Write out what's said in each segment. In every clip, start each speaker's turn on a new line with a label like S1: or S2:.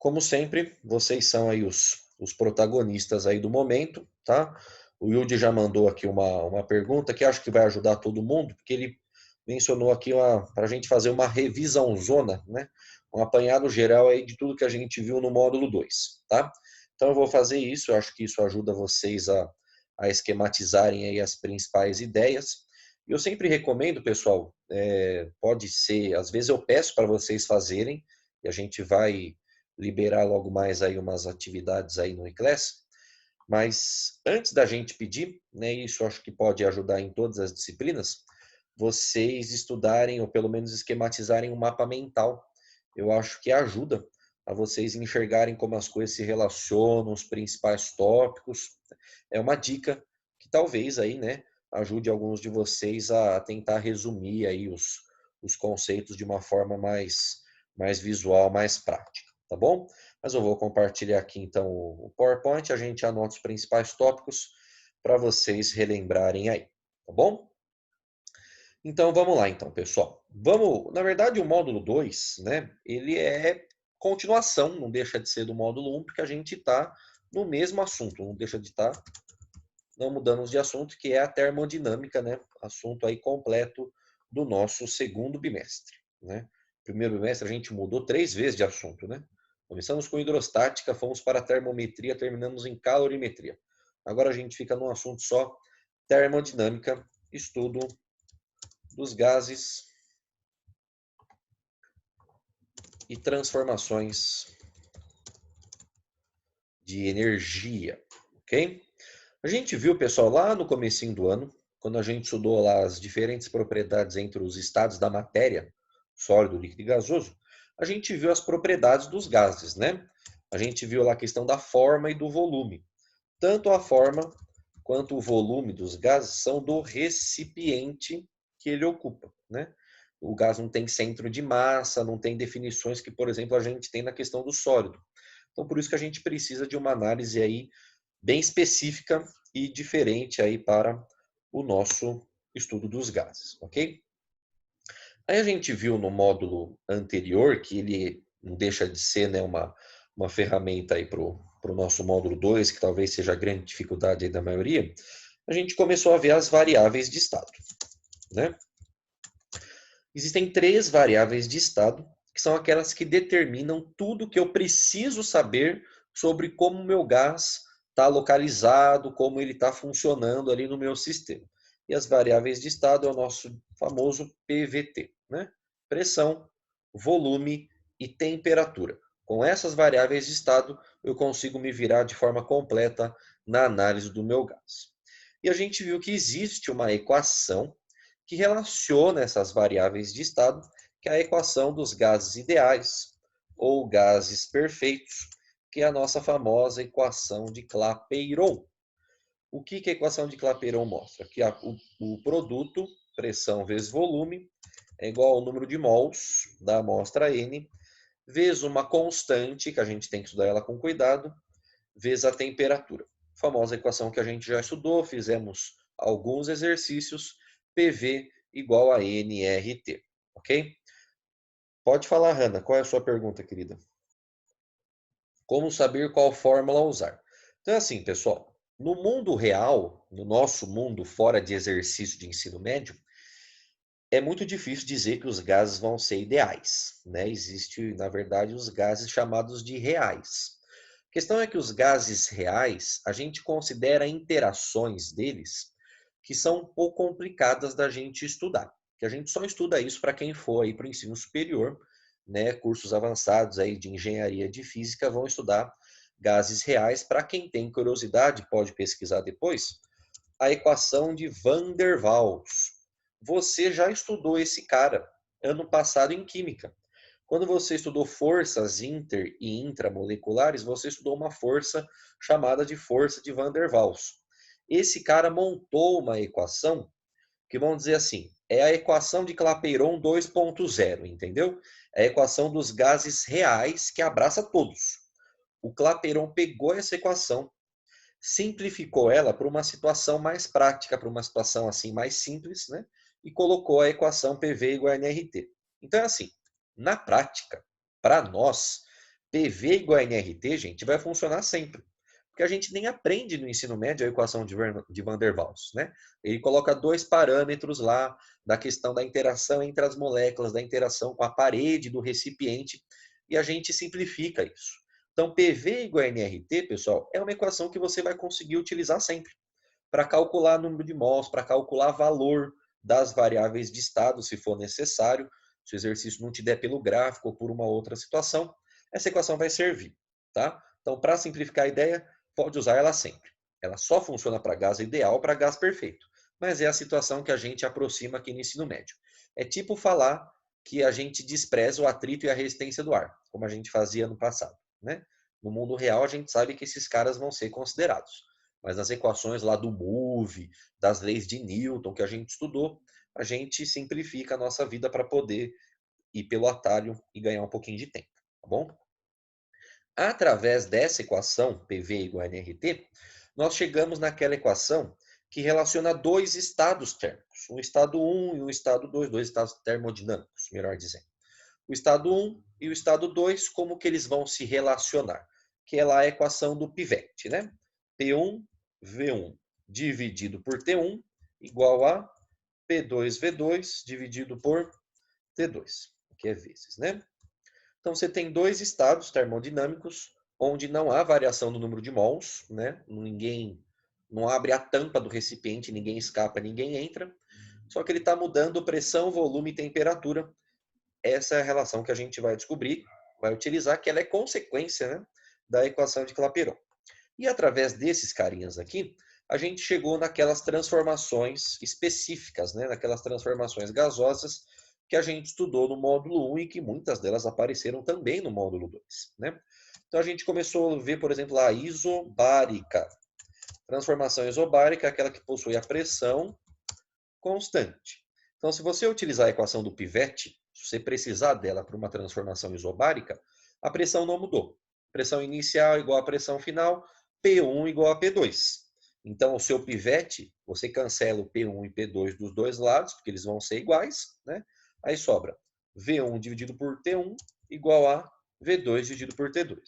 S1: como sempre, vocês são aí os protagonistas aí do momento, tá? O Yudi já mandou aqui uma pergunta que acho que vai ajudar todo mundo, porque ele mencionou aqui para a gente fazer uma revisãozona, né? Um apanhado geral aí de tudo que a gente viu no módulo 2, tá? Então eu vou fazer isso, eu acho que isso ajuda vocês a esquematizarem aí as principais ideias. E eu sempre recomendo, pessoal, pode ser, às vezes eu peço para vocês fazerem, e a gente vai liberar logo mais aí umas atividades aí no eClass, mas antes da gente pedir, né, isso acho que pode ajudar em todas as disciplinas, vocês estudarem ou pelo menos esquematizarem um mapa mental. Eu acho que ajuda a vocês enxergarem como as coisas se relacionam, os principais tópicos. É uma dica que talvez aí, né, ajude alguns de vocês a tentar resumir aí os conceitos de uma forma mais visual, mais prática, tá bom? Mas eu vou compartilhar aqui então o PowerPoint, a gente anota os principais tópicos para vocês relembrarem aí, tá bom? Então vamos lá então, pessoal. Na verdade o módulo 2, né, ele é continuação, não deixa de ser do módulo 1, porque a gente está no mesmo assunto, não deixa de estar, não mudamos de assunto, que é a termodinâmica, né, assunto aí completo do nosso segundo bimestre, né? Primeiro bimestre a gente mudou 3 vezes de assunto, né? Começamos com hidrostática, fomos para termometria, terminamos em calorimetria. Agora a gente fica num assunto só, termodinâmica, estudo dos gases e transformações de energia, ok? A gente viu, pessoal, lá no comecinho do ano, quando a gente estudou lá as diferentes propriedades entre os estados da matéria, sólido, líquido e gasoso, a gente viu as propriedades dos gases, né? A gente viu lá a questão da forma e do volume. Tanto a forma quanto o volume dos gases são do recipiente que ele ocupa, né? O gás não tem centro de massa, não tem definições que, por exemplo, a gente tem na questão do sólido. Então, por isso que a gente precisa de uma análise aí bem específica e diferente aí para o nosso estudo dos gases, ok? Aí a gente viu no módulo anterior, que ele não deixa de ser, né, uma ferramenta aí para o nosso módulo 2, que talvez seja a grande dificuldade aí da maioria, a gente começou a ver as variáveis de estado, né? Existem 3 variáveis de estado, que são aquelas que determinam tudo que eu preciso saber sobre como o meu gás está localizado, como ele está funcionando ali no meu sistema. E as variáveis de estado é o nosso famoso PVT, né? Pressão, volume e temperatura. Com essas variáveis de estado, eu consigo me virar de forma completa na análise do meu gás. E a gente viu que existe uma equação que relaciona essas variáveis de estado, que é a equação dos gases ideais ou gases perfeitos, que é a nossa famosa equação de Clapeyron. O que a equação de Clapeyron mostra? Que o produto, pressão vezes volume, é igual ao número de mols da amostra N, vezes uma constante, que a gente tem que estudar ela com cuidado, vezes a temperatura. A famosa equação que a gente já estudou, fizemos alguns exercícios, PV igual a nRT, ok? Pode falar, Hanna, qual é a sua pergunta, querida? Como saber qual fórmula usar? Então é assim, pessoal, no mundo real, no nosso mundo fora de exercício de ensino médio, é muito difícil dizer que os gases vão ser ideais, né? Existe, na verdade, os gases chamados de reais. A questão é que os gases reais, a gente considera interações deles que são um pouco complicadas da gente estudar. Que a gente só estuda isso para quem for aí para o ensino superior, né? Cursos avançados aí de engenharia de física vão estudar gases reais. Para quem tem curiosidade, pode pesquisar depois, a equação de Van der Waals. Você já estudou esse cara ano passado em química. Quando você estudou forças inter e intramoleculares, você estudou uma força chamada de força de Van der Waals. Esse cara montou uma equação que, vamos dizer assim, é a equação de Clapeyron 2.0, entendeu? É a equação dos gases reais que abraça todos. O Clapeyron pegou essa equação, simplificou ela para uma situação mais prática, para uma situação assim mais simples, né? E colocou a equação PV igual a nRT. Então é assim, na prática, para nós, PV igual a nRT, gente, vai funcionar sempre. Porque a gente nem aprende no ensino médio a equação de Van der Waals, né? Ele coloca dois parâmetros lá da questão da interação entre as moléculas, da interação com a parede do recipiente, e a gente simplifica isso. Então, PV igual a nRT, pessoal, é uma equação que você vai conseguir utilizar sempre para calcular número de mols, para calcular valor das variáveis de estado, se for necessário. Se o exercício não te der pelo gráfico ou por uma outra situação, essa equação vai servir, tá? Então, para simplificar a ideia, pode usar ela sempre. Ela só funciona para gás ideal, para gás perfeito. Mas é a situação que a gente aproxima aqui no ensino médio. É tipo falar que a gente despreza o atrito e a resistência do ar, como a gente fazia no passado, né? No mundo real, a gente sabe que esses caras vão ser considerados. Mas nas equações lá do MOVE, das leis de Newton que a gente estudou, a gente simplifica a nossa vida para poder ir pelo atalho e ganhar um pouquinho de tempo, tá bom? Através dessa equação, PV igual a nRT, nós chegamos naquela equação que relaciona dois estados térmicos, um estado 1 e um estado 2, dois estados termodinâmicos, melhor dizendo. O estado 1 e o estado 2, como que eles vão se relacionar? Que é lá a equação do pivete, né? P1, V1 dividido por T1 igual a P2V2 dividido por T2, que é vezes, né? Então você tem dois estados termodinâmicos onde não há variação do número de mols, né? Ninguém não abre a tampa do recipiente, ninguém escapa, ninguém entra. Só que ele está mudando pressão, volume e temperatura. Essa é a relação que a gente vai descobrir, vai utilizar, que ela é consequência, né, da equação de Clapeyron. E através desses carinhas aqui, a gente chegou naquelas transformações específicas, né, naquelas transformações gasosas que a gente estudou no módulo 1 e que muitas delas apareceram também no módulo 2. Né? Então a gente começou a ver, por exemplo, a isobárica. Transformação isobárica é aquela que possui a pressão constante. Então, se você utilizar a equação do pivete, se você precisar dela para uma transformação isobárica, a pressão não mudou. Pressão inicial igual à pressão final, P1 igual a P2. Então, o seu pivete, você cancela o P1 e P2 dos dois lados, porque eles vão ser iguais, né? Aí sobra V1 dividido por T1 igual a V2 dividido por T2.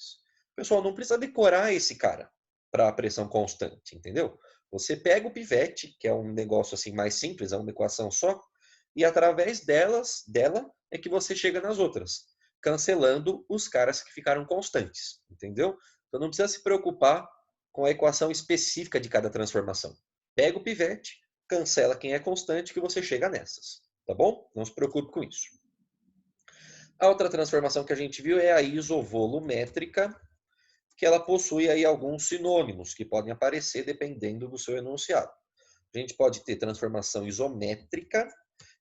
S1: Pessoal, não precisa decorar esse cara para a pressão constante, entendeu? Você pega o pivete, que é um negócio assim mais simples, é uma equação só, e através dela é que você chega nas outras, cancelando os caras que ficaram constantes, entendeu? Então não precisa se preocupar com a equação específica de cada transformação. Pega o pivete, cancela quem é constante que você chega nessas, tá bom? Não se preocupe com isso. A outra transformação que a gente viu é a isovolumétrica, que ela possui aí alguns sinônimos que podem aparecer dependendo do seu enunciado. A gente pode ter transformação isométrica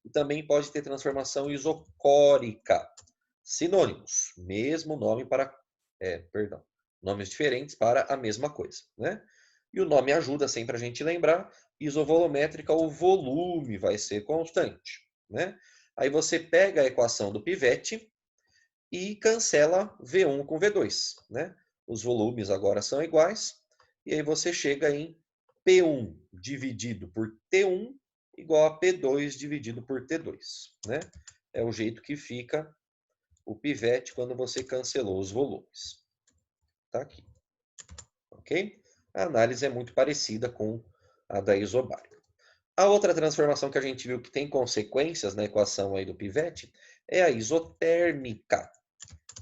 S1: e também pode ter transformação isocórica. Sinônimos, mesmo nome para, nomes diferentes para a mesma coisa, né? E o nome ajuda sempre a gente lembrar. Isovolumétrica, o volume vai ser constante, né? Aí você pega a equação do pivete e cancela V1 com V2, né? Os volumes agora são iguais, e aí você chega em P1 dividido por T1 igual a P2 dividido por T2, né? É o jeito que fica o pivete quando você cancelou os volumes. Tá aqui. Ok? A análise é muito parecida com a da isobárica. A outra transformação que a gente viu que tem consequências na equação aí do pivete é a isotérmica.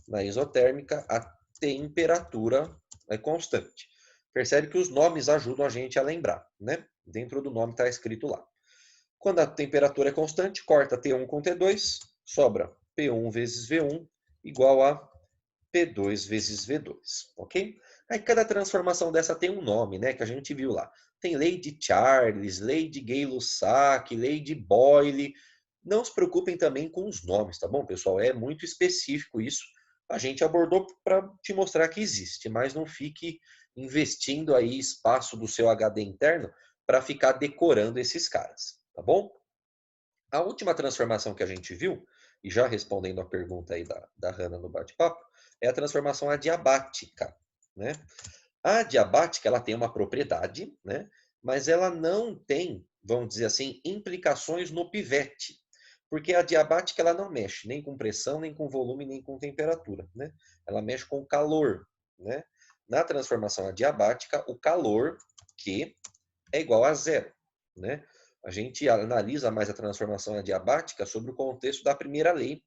S1: Na isotérmica, a temperatura é constante. Percebe que os nomes ajudam a gente a lembrar, né? Dentro do nome está escrito lá. Quando a temperatura é constante, corta T1 com T2, sobra P1 vezes V1 igual a P2 vezes V2, ok? Aí cada transformação dessa tem um nome, né? Que a gente viu lá. Tem lei de Charles, lei de Gay-Lussac, lei de Boyle. Não se preocupem também com os nomes, tá bom, pessoal? É muito específico isso. A gente abordou para te mostrar que existe, mas não fique investindo aí espaço do seu HD interno para ficar decorando esses caras, tá bom? A última transformação que a gente viu, e já respondendo a pergunta aí da Hannah no bate-papo, é a transformação adiabática, né? A adiabática, ela tem uma propriedade, né? Mas ela não tem, vamos dizer assim, implicações no pivete. Porque a adiabática ela não mexe nem com pressão, nem com volume, nem com temperatura, né? Ela mexe com calor, né? Na transformação adiabática, o calor Q é igual a zero, né? A gente analisa mais a transformação adiabática sobre o contexto da primeira lei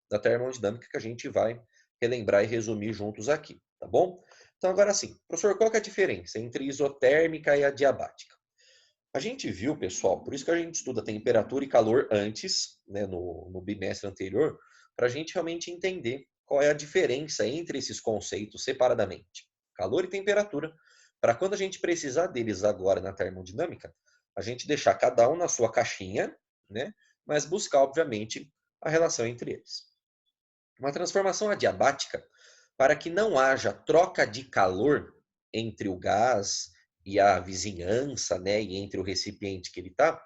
S1: da termodinâmica que a gente vai relembrar e resumir juntos aqui, tá bom? Então agora sim, professor, qual que é a diferença entre isotérmica e adiabática? A gente viu, pessoal, por isso que a gente estuda temperatura e calor antes, né, no bimestre anterior, para a gente realmente entender qual é a diferença entre esses conceitos separadamente. Calor e temperatura, para quando a gente precisar deles agora na termodinâmica, a gente deixar cada um na sua caixinha, né, mas buscar, obviamente, a relação entre eles. Uma transformação adiabática, para que não haja troca de calor entre o gás e a vizinhança, né, e entre o recipiente que ele está,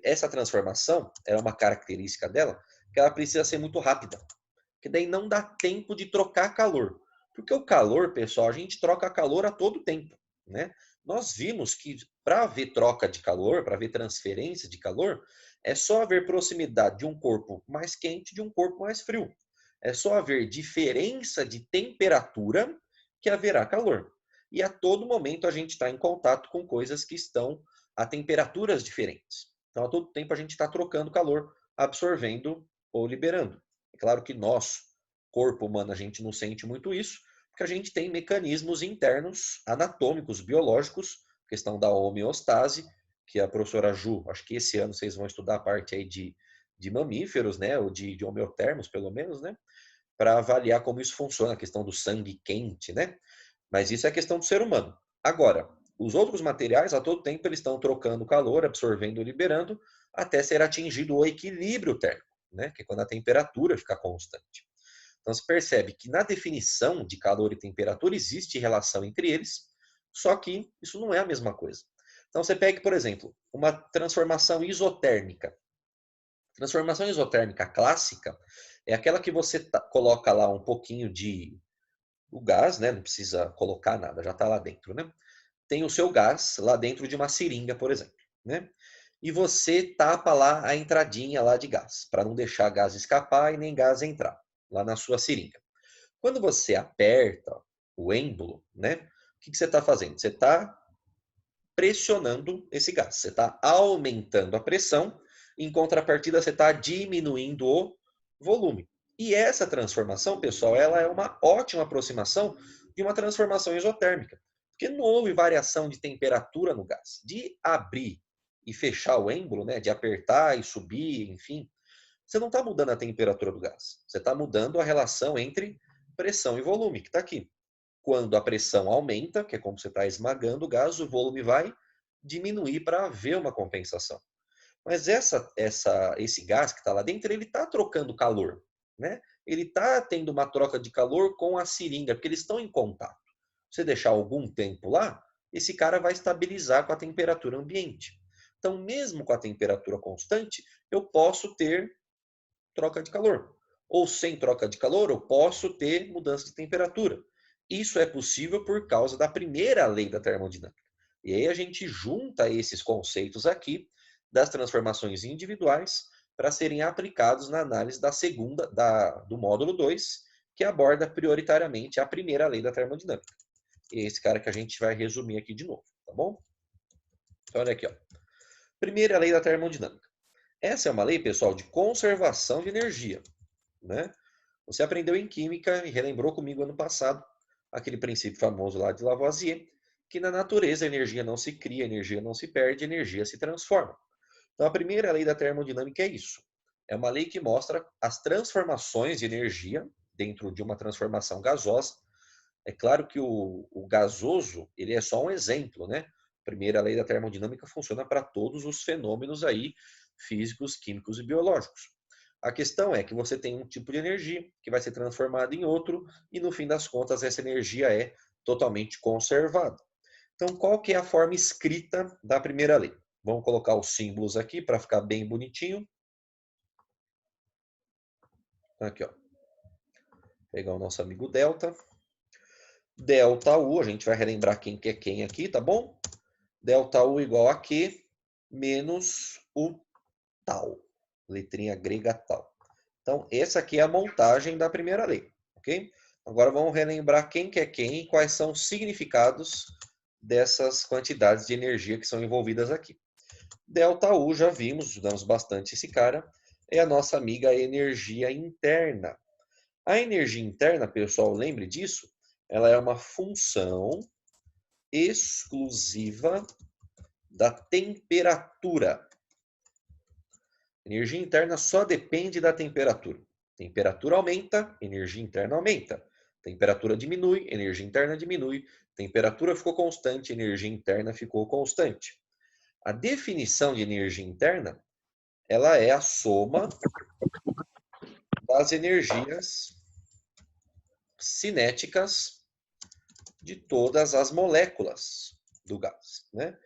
S1: essa transformação é uma característica dela, que ela precisa ser muito rápida, que daí não dá tempo de trocar calor. Porque o calor, pessoal, a gente troca calor a todo tempo, né? Nós vimos que para haver troca de calor, para haver transferência de calor, é só haver proximidade de um corpo mais quente de um corpo mais frio. É só haver diferença de temperatura que haverá calor. E a todo momento a gente está em contato com coisas que estão a temperaturas diferentes. Então, a todo tempo a gente está trocando calor, absorvendo ou liberando. É claro que nós, corpo humano, a gente não sente muito isso, porque a gente tem mecanismos internos, anatômicos, biológicos, questão da homeostase, que a professora Ju, acho que esse ano vocês vão estudar a parte aí de mamíferos, né, ou de homeotermos, pelo menos, né, para avaliar como isso funciona, a questão do sangue quente, né? Mas isso é questão do ser humano. Agora, os outros materiais, a todo tempo, eles estão trocando calor, absorvendo e liberando, até ser atingido o equilíbrio térmico, né? Que é quando a temperatura fica constante. Então, se percebe que na definição de calor e temperatura existe relação entre eles, só que isso não é a mesma coisa. Então, você pega, por exemplo, uma transformação isotérmica. Transformação isotérmica clássica é aquela que você coloca lá um pouquinho de o gás, né? Não precisa colocar nada, já está lá dentro, né? Tem o seu gás lá dentro de uma seringa, por exemplo, né? E você tapa lá a entradinha lá de gás, para não deixar gás escapar e nem gás entrar lá na sua seringa. Quando você aperta o êmbolo, né? O que você está fazendo? Você está pressionando esse gás. Você está aumentando a pressão, em contrapartida, você está diminuindo o volume. E essa transformação, pessoal, ela é uma ótima aproximação de uma transformação isotérmica, porque não houve variação de temperatura no gás. De abrir e fechar o êmbolo, né, de apertar e subir, enfim, você não está mudando a temperatura do gás. Você está mudando a relação entre pressão e volume, que está aqui. Quando a pressão aumenta, que é como você está esmagando o gás, o volume vai diminuir para haver uma compensação. Mas esse gás que está lá dentro, ele está trocando calor, né? Ele está tendo uma troca de calor com a seringa, porque eles estão em contato. Você deixar algum tempo lá, esse cara vai estabilizar com a temperatura ambiente. Então, mesmo com a temperatura constante, eu posso ter troca de calor. Ou sem troca de calor, eu posso ter mudança de temperatura. Isso é possível por causa da primeira lei da termodinâmica. E aí a gente junta esses conceitos aqui das transformações individuais para serem aplicados na análise da segunda, do módulo 2, que aborda prioritariamente a primeira lei da termodinâmica. E é esse cara que a gente vai resumir aqui de novo, tá bom? Então, olha aqui, ó. Primeira lei da termodinâmica. Essa é uma lei, pessoal, de conservação de energia, né? Você aprendeu em química e relembrou comigo ano passado aquele princípio famoso lá de Lavoisier, que na natureza a energia não se cria, a energia não se perde, a energia se transforma. Então a primeira lei da termodinâmica é isso. É uma lei que mostra as transformações de energia dentro de uma transformação gasosa. É claro que o gasoso, ele é só um exemplo, né? A primeira lei da termodinâmica funciona para todos os fenômenos aí físicos, químicos e biológicos. A questão é que você tem um tipo de energia que vai ser transformada em outro e no fim das contas essa energia é totalmente conservada. Então, qual que é a forma escrita da primeira lei? Vamos colocar os símbolos aqui para ficar bem bonitinho. Aqui, ó. Pegar o nosso amigo delta. Delta U, a gente vai relembrar quem que é quem aqui, tá bom? Delta U igual a Q menos o tal. letrinha grega tal. Então, essa aqui é a montagem da primeira lei, ok? Agora vamos relembrar quem que é quem e quais são os significados dessas quantidades de energia que são envolvidas aqui. ΔU, já vimos, estudamos bastante esse cara, é a nossa amiga energia interna. A energia interna, pessoal, lembre disso, ela é uma função exclusiva da temperatura. Energia interna só depende da temperatura. Temperatura aumenta, energia interna aumenta. Temperatura diminui, energia interna diminui. Temperatura ficou constante, energia interna ficou constante. A definição de energia interna, ela é a soma das energias cinéticas de todas as moléculas do gás, né?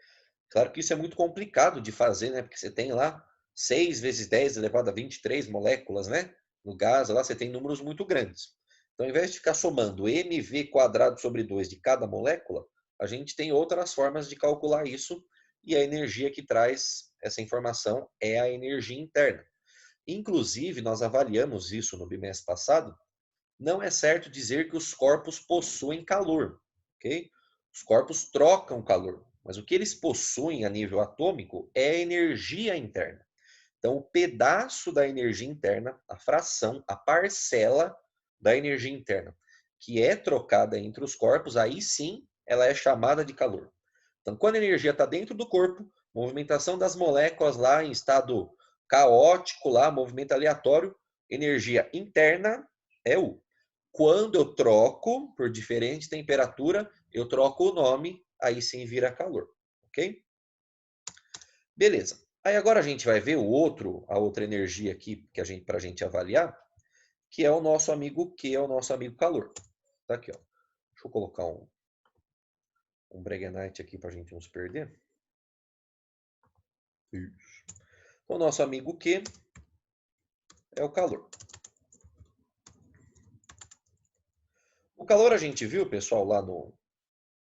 S1: Claro que isso é muito complicado de fazer, né? Porque você tem lá 6 vezes 10 elevado a 23 moléculas, né? No gás, lá você tem números muito grandes. Então, ao invés de ficar somando mv² sobre 2 de cada molécula, a gente tem outras formas de calcular isso, e a energia que traz essa informação é a energia interna. Inclusive, nós avaliamos isso no bimestre passado, não é certo dizer que os corpos possuem calor, ok? Os corpos trocam calor, mas o que eles possuem a nível atômico é energia interna. Então, o pedaço da energia interna, a fração, a parcela da energia interna, que é trocada entre os corpos, aí sim ela é chamada de calor. Então, quando a energia está dentro do corpo, movimentação das moléculas lá em estado caótico, lá, movimento aleatório, energia interna é U. Quando eu troco por diferente temperatura, eu troco o nome, aí sim vira calor, ok? Beleza. Aí agora a gente vai ver a outra energia aqui que para a gente avaliar, que é o nosso amigo Q, é o nosso amigo calor. Tá aqui, ó. Deixa eu colocar um Breguenite aqui para a gente não se perder. Isso. O nosso amigo Q é o calor. O calor a gente viu, pessoal, lá no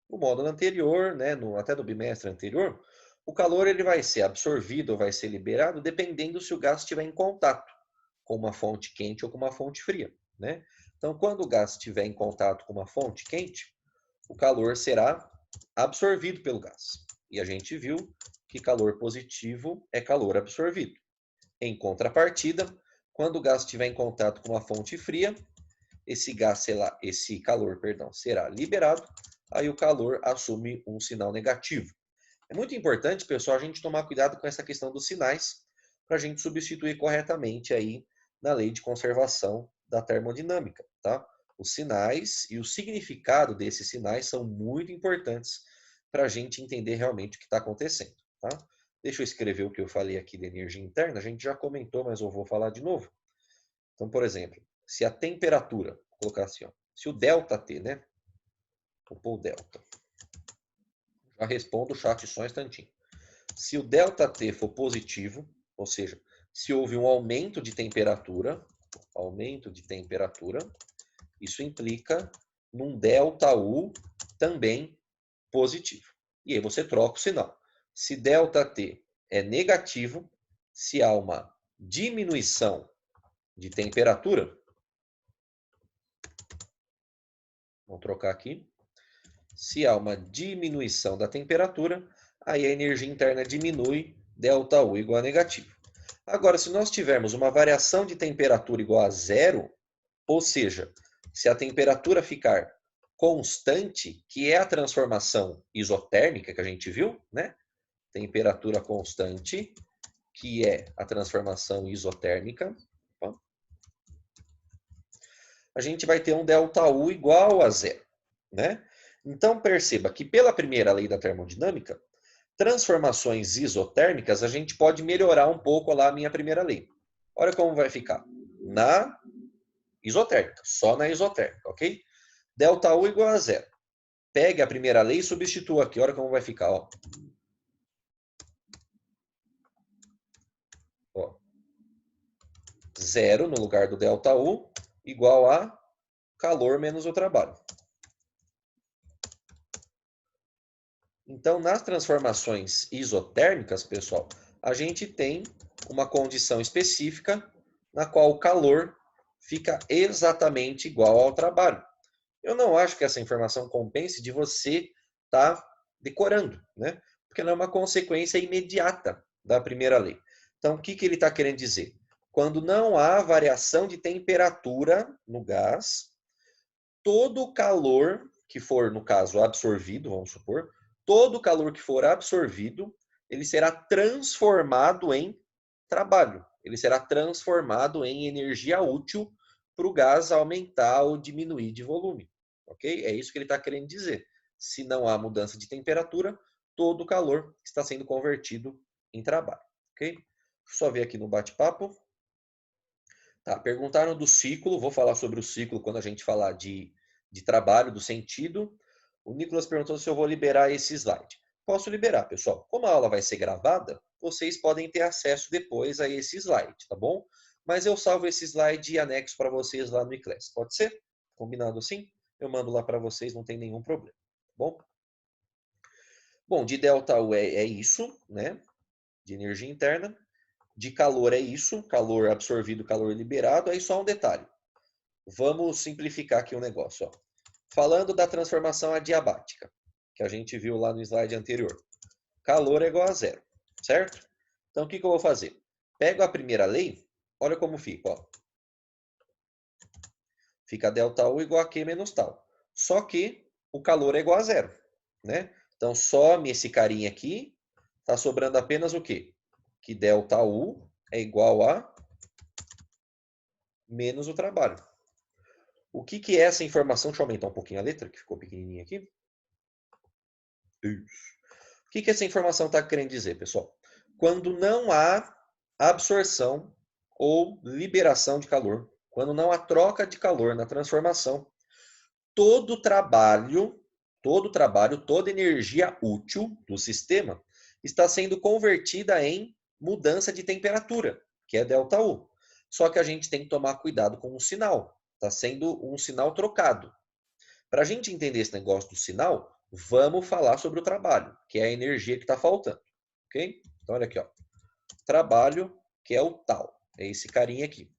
S1: módulo anterior, né, até no bimestre anterior, o calor ele vai ser absorvido ou vai ser liberado dependendo se o gás estiver em contato com uma fonte quente ou com uma fonte fria, né? Então, quando o gás estiver em contato com uma fonte quente, o calor será absorvido pelo gás. E a gente viu que calor positivo é calor absorvido. Em contrapartida, quando o gás estiver em contato com uma fonte fria, esse calor, será liberado, aí o calor assume um sinal negativo. É muito importante, pessoal, a gente tomar cuidado com essa questão dos sinais, para a gente substituir corretamente aí na lei de conservação da termodinâmica, tá? Os sinais e o significado desses sinais são muito importantes para a gente entender realmente o que está acontecendo, tá? Deixa eu escrever o que eu falei aqui de energia interna, a gente já comentou, mas eu vou falar de novo. Então, por exemplo, se a temperatura, vou colocar assim, ó, se o ΔT, né? Vou pôr o delta. Já respondo o chat só um instantinho. Se o ΔT for positivo, ou seja, se houve um aumento de temperatura, isso implica num ΔU também positivo. E aí você troca o sinal. Se ΔT é negativo, se há uma diminuição de temperatura, vamos trocar aqui. Se há uma diminuição da temperatura, aí a energia interna diminui, ΔU igual a negativo. Agora, se nós tivermos uma variação de temperatura igual a zero, ou seja, se a temperatura ficar constante, que é a transformação isotérmica que a gente viu, né? Temperatura constante, que é a transformação isotérmica, a gente vai ter um ΔU igual a zero, né? Então, perceba que pela primeira lei da termodinâmica, transformações isotérmicas, a gente pode melhorar um pouco lá a minha primeira lei. Olha como vai ficar. Na isotérmica, só na isotérmica, ok? ΔU igual a zero. Pegue a primeira lei e substitua aqui. Olha como vai ficar, ó. Ó. Zero no lugar do ΔU igual a calor menos o trabalho. Então, nas transformações isotérmicas, pessoal, a gente tem uma condição específica na qual o calor fica exatamente igual ao trabalho. Eu não acho que essa informação compense de você estar decorando, né? Porque ela é uma consequência imediata da primeira lei. Então, o que ele está querendo dizer? Quando não há variação de temperatura no gás, todo o calor que for, no caso, absorvido, vamos supor, todo o calor que for absorvido, ele será transformado em trabalho. Ele será transformado em energia útil para o gás aumentar ou diminuir de volume. Ok? É isso que ele está querendo dizer. Se não há mudança de temperatura, todo o calor está sendo convertido em trabalho. Ok? Deixa eu só ver aqui no bate-papo. Tá, perguntaram do ciclo, vou falar sobre o ciclo quando a gente falar de trabalho, do sentido. O Nicolas perguntou se eu vou liberar esse slide. Posso liberar, pessoal. Como a aula vai ser gravada, vocês podem ter acesso depois a esse slide, tá bom? Mas eu salvo esse slide e anexo para vocês lá no iClass. Pode ser? Combinado assim? Eu mando lá para vocês, não tem nenhum problema, tá bom? Bom, de ΔU é isso, né? De energia interna. De calor é isso, calor absorvido, calor liberado. Aí só um detalhe. Vamos simplificar aqui o negócio. Ó. Falando da transformação adiabática, que a gente viu lá no slide anterior. Calor é igual a zero, certo? Então, o que eu vou fazer? Pego a primeira lei, olha como fica. Ó. Fica ΔU igual a Q menos tal. Só que o calor é igual a zero. Né? Então, some esse carinha aqui, está sobrando apenas o quê? Que ΔU é igual a menos o trabalho. O que é essa informação? Deixa eu aumentar um pouquinho a letra, que ficou pequenininha aqui. Isso. O que essa informação está querendo dizer, pessoal? Quando não há absorção ou liberação de calor, quando não há troca de calor na transformação, todo trabalho, toda energia útil do sistema está sendo convertida em mudança de temperatura, que é ΔU. Só que a gente tem que tomar cuidado com o sinal. Está sendo um sinal trocado. Para a gente entender esse negócio do sinal, vamos falar sobre o trabalho, que é a energia que está faltando. Ok? Então, olha aqui. Ó. Trabalho, que é o tal. É esse carinha aqui.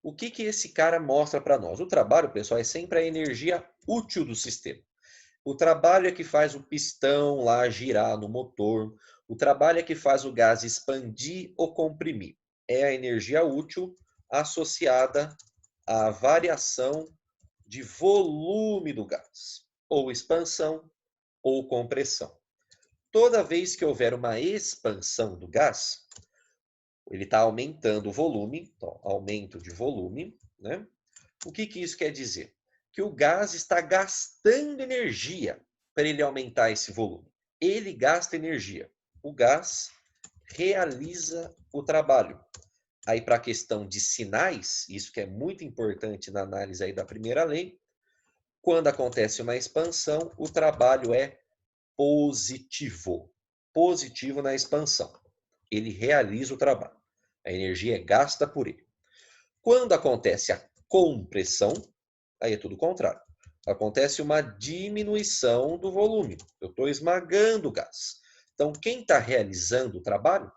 S1: O que esse cara mostra para nós? O trabalho, pessoal, é sempre a energia útil do sistema. O trabalho é que faz o pistão lá girar no motor. O trabalho é que faz o gás expandir ou comprimir. É a energia útil associada à variação de volume do gás, ou expansão ou compressão. Toda vez que houver uma expansão do gás, ele está aumentando o volume, então, aumento de volume, né? O que isso quer dizer? Que o gás está gastando energia para ele aumentar esse volume. Ele gasta energia. O gás realiza o trabalho. Aí, para a questão de sinais, isso que é muito importante na análise aí da primeira lei, quando acontece uma expansão, o trabalho é positivo. Positivo na expansão. Ele realiza o trabalho. A energia é gasta por ele. Quando acontece a compressão, aí é tudo o contrário. Acontece uma diminuição do volume. Eu estou esmagando o gás. Então, quem está realizando o trabalho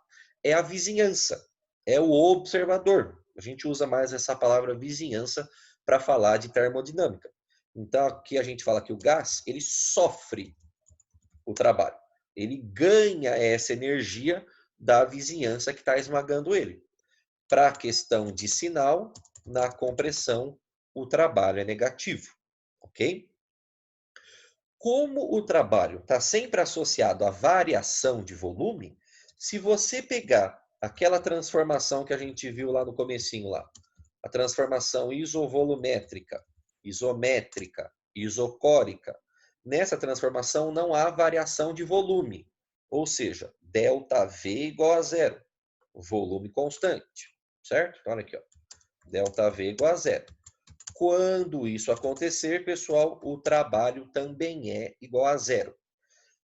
S1: é a vizinhança, é o observador. A gente usa mais essa palavra vizinhança para falar de termodinâmica. Então, aqui a gente fala que o gás, ele sofre o trabalho. Ele ganha essa energia da vizinhança que está esmagando ele. Para a questão de sinal, na compressão, o trabalho é negativo. Ok? Como o trabalho está sempre associado à variação de volume, se você pegar aquela transformação que a gente viu lá no comecinho lá, a transformação isovolumétrica, isométrica, isocórica, nessa transformação não há variação de volume, ou seja, ΔV igual a zero, volume constante, certo? Então, olha aqui, ó, ΔV igual a zero. Quando isso acontecer, pessoal, o trabalho também é igual a zero.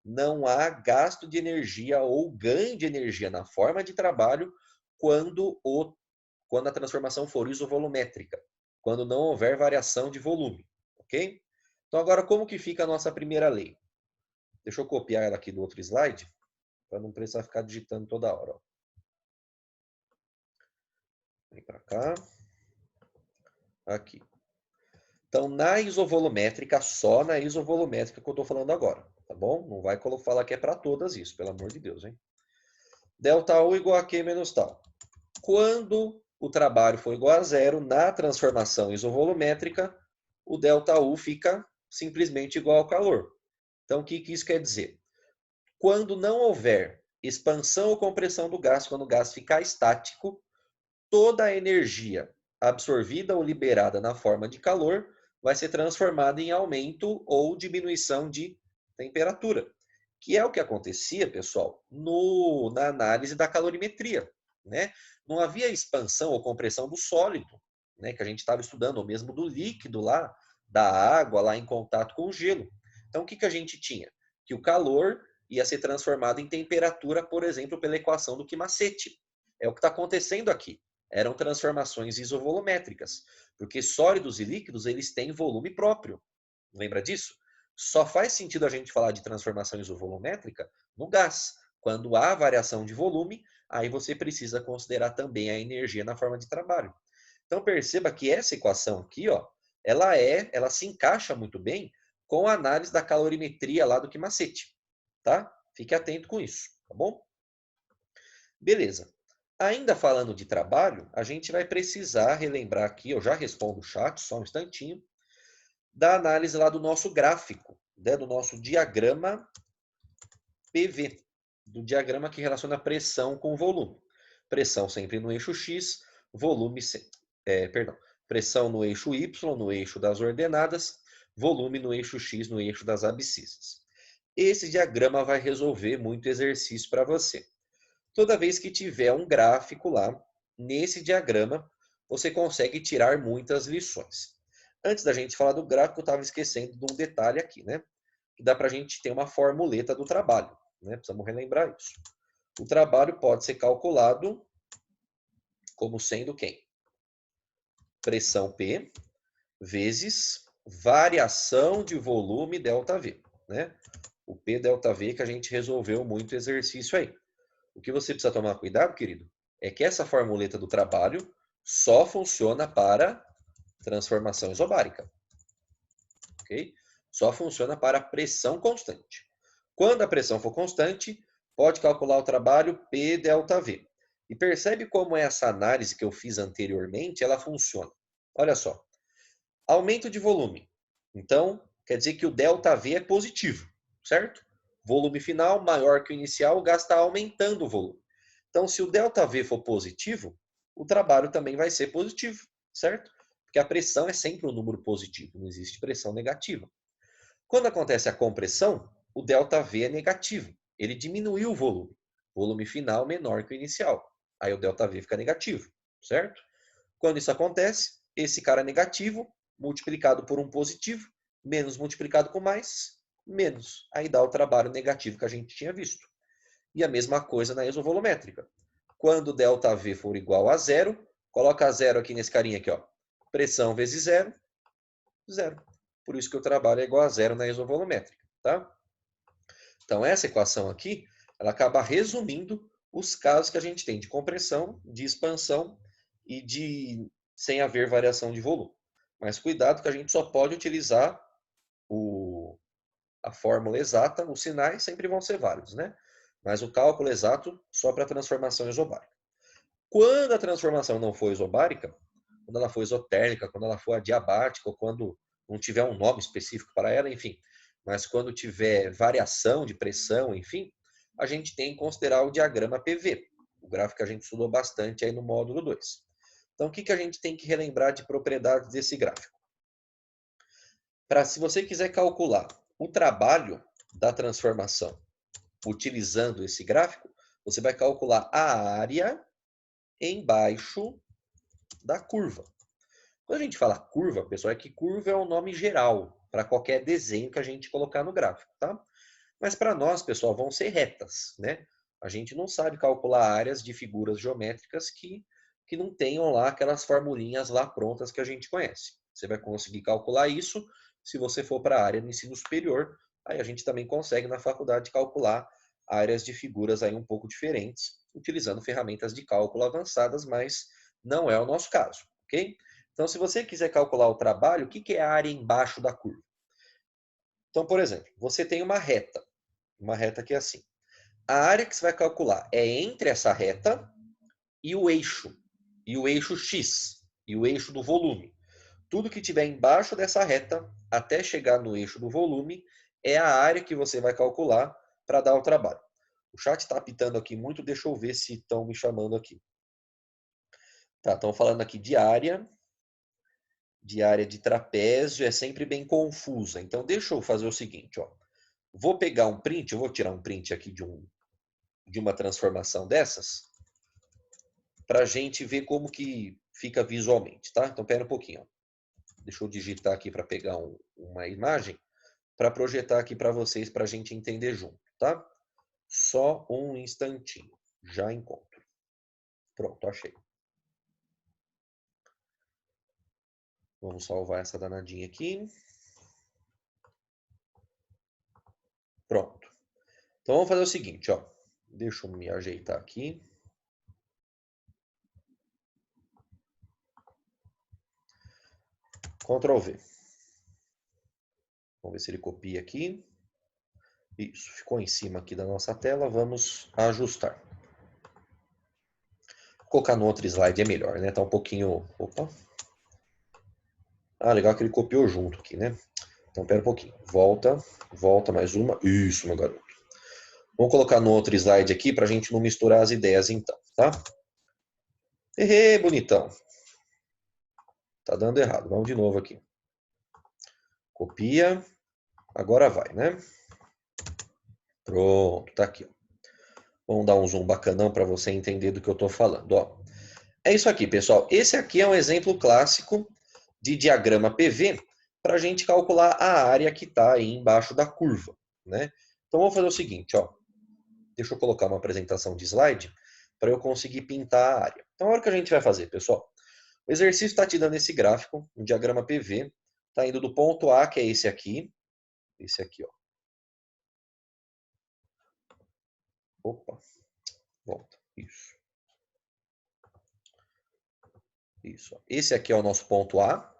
S1: Não há gasto de energia ou ganho de energia na forma de trabalho quando a transformação for isovolumétrica, quando não houver variação de volume, ok? Então agora como que fica a nossa primeira lei? Deixa eu copiar ela aqui do outro slide, para não precisar ficar digitando toda hora. Ó. para cá. Aqui. Então, na isovolumétrica, só na isovolumétrica que eu estou falando agora, tá bom? Não vai falar que é para todas isso, pelo amor de Deus, hein? Delta U igual a Q menos tal. Quando o trabalho for igual a zero, na transformação isovolumétrica, o ΔU fica simplesmente igual ao calor. Então, o que isso quer dizer? Quando não houver expansão ou compressão do gás, quando o gás ficar estático, toda a energia absorvida ou liberada na forma de calor vai ser transformada em aumento ou diminuição de temperatura, que é o que acontecia, pessoal, na análise da calorimetria, né? Não havia expansão ou compressão do sólido, né, que a gente estava estudando, ou mesmo do líquido lá, da água lá em contato com o gelo. Então, o que a gente tinha? Que o calor ia ser transformado em temperatura, por exemplo, pela equação do Quimacete. É o que está acontecendo aqui. Eram transformações isovolumétricas, porque sólidos e líquidos eles têm volume próprio. Lembra disso? Só faz sentido a gente falar de transformação isovolumétrica no gás. Quando há variação de volume, aí você precisa considerar também a energia na forma de trabalho. Então perceba que essa equação aqui, ó, ela se encaixa muito bem com a análise da calorimetria lá do Quimacete, tá? Fique atento com isso, tá bom? Beleza. Ainda falando de trabalho, a gente vai precisar relembrar aqui, eu já respondo o chat, só um instantinho, da análise lá do nosso gráfico, né, do nosso diagrama PV, do diagrama que relaciona pressão com volume. Pressão sempre no eixo X, volume, pressão no eixo Y, no eixo das ordenadas, volume no eixo X, no eixo das abscissas. Esse diagrama vai resolver muito exercício para você. Toda vez que tiver um gráfico lá, nesse diagrama, você consegue tirar muitas lições. Antes da gente falar do gráfico, eu estava esquecendo de um detalhe aqui, né? Que dá para a gente ter uma formuleta do trabalho, né? Precisamos relembrar isso. O trabalho pode ser calculado como sendo quem? Pressão P vezes variação de volume ΔV, né? O P ΔV que a gente resolveu muito exercício aí. O que você precisa tomar cuidado, querido, é que essa formuleta do trabalho só funciona para transformação isobárica. Ok? Só funciona para pressão constante. Quando a pressão for constante, pode calcular o trabalho P ΔV. E percebe como essa análise que eu fiz anteriormente, ela funciona. Olha só. Aumento de volume. Então, quer dizer que o ΔV é positivo, certo? Volume final maior que o inicial, o gás está aumentando o volume. Então, se o ΔV for positivo, o trabalho também vai ser positivo, certo? Porque a pressão é sempre um número positivo, não existe pressão negativa. Quando acontece a compressão, o ΔV é negativo. Ele diminuiu o volume. Volume final menor que o inicial. Aí o ΔV fica negativo, certo? Quando isso acontece, esse cara negativo multiplicado por um positivo, menos multiplicado com mais, menos. Aí dá o trabalho negativo que a gente tinha visto. E a mesma coisa na isovolumétrica. Quando ΔV for igual a zero, coloca zero aqui nesse carinha aqui, ó. Pressão vezes zero, zero. Por isso que o trabalho é igual a zero na isovolumétrica, tá? Então essa equação aqui, ela acaba resumindo os casos que a gente tem de compressão, de expansão e de sem haver variação de volume. Mas cuidado que a gente só pode utilizar a fórmula exata, os sinais sempre vão ser válidos, né? Mas o cálculo exato só para transformação isobárica. Quando a transformação não for isobárica, quando ela for isotérmica, quando ela for adiabática, ou quando não tiver um nome específico para ela, enfim, mas quando tiver variação de pressão, enfim, a gente tem que considerar o diagrama PV, o gráfico que a gente estudou bastante aí no módulo 2. Então, o que a gente tem que relembrar de propriedades desse gráfico? Se você quiser calcular o trabalho da transformação utilizando esse gráfico, você vai calcular a área embaixo da curva. Quando a gente fala curva, pessoal, é que curva é um nome geral para qualquer desenho que a gente colocar no gráfico, tá? Mas para nós, pessoal, vão ser retas, né? A gente não sabe calcular áreas de figuras geométricas que não tenham lá aquelas formulinhas lá prontas que a gente conhece. Você vai conseguir calcular isso se você for para a área do ensino superior. Aí a gente também consegue na faculdade calcular áreas de figuras aí um pouco diferentes, utilizando ferramentas de cálculo avançadas, mas Não é o nosso caso, ok? Então, se você quiser calcular o trabalho, o que é a área embaixo da curva? Então, por exemplo, você tem uma reta que é assim. A área que você vai calcular é entre essa reta e o eixo X, e o eixo do volume. Tudo que tiver embaixo dessa reta, até chegar no eixo do volume, é a área que você vai calcular para dar o trabalho. O chat está apitando aqui muito, deixa eu ver se estão me chamando aqui. Tá, estão falando aqui de área de trapézio, é sempre bem confusa. Então, deixa eu fazer o seguinte, ó. Vou pegar um print, eu vou tirar um print aqui de uma transformação dessas, para a gente ver como que fica visualmente, tá? Então, pera um pouquinho, ó. Deixa eu digitar aqui para pegar uma imagem, para projetar aqui para vocês, para a gente entender junto, tá? Só um instantinho, já encontro. Pronto, achei. Vamos salvar essa danadinha aqui. Pronto. Então vamos fazer o seguinte, ó. Deixa eu me ajeitar aqui. Ctrl V. Vamos ver se ele copia aqui. Isso, ficou em cima aqui da nossa tela. Vamos ajustar. Vou colocar no outro slide, é melhor, né? Tá um pouquinho... Opa. Ah, legal que ele copiou junto aqui, né? Então, pera um pouquinho. Volta mais uma. Isso, meu garoto. Vamos colocar no outro slide aqui para a gente não misturar as ideias, então, tá? Bonitão. Tá dando errado. Vamos de novo aqui. Copia. Agora vai, né? Pronto, tá aqui. Vamos dar um zoom bacanão para você entender do que eu estou falando. Ó. É isso aqui, pessoal. Esse aqui é um exemplo clássico de diagrama PV para a gente calcular a área que está aí embaixo da curva, né? Então, vamos fazer o seguinte, ó. Deixa eu colocar uma apresentação de slide para eu conseguir pintar a área. Então, olha o que a gente vai fazer, pessoal. O exercício está te dando esse gráfico, um diagrama PV. Está indo do ponto A, que é esse aqui, ó. Opa, volta. Isso. Isso. Esse aqui é o nosso ponto A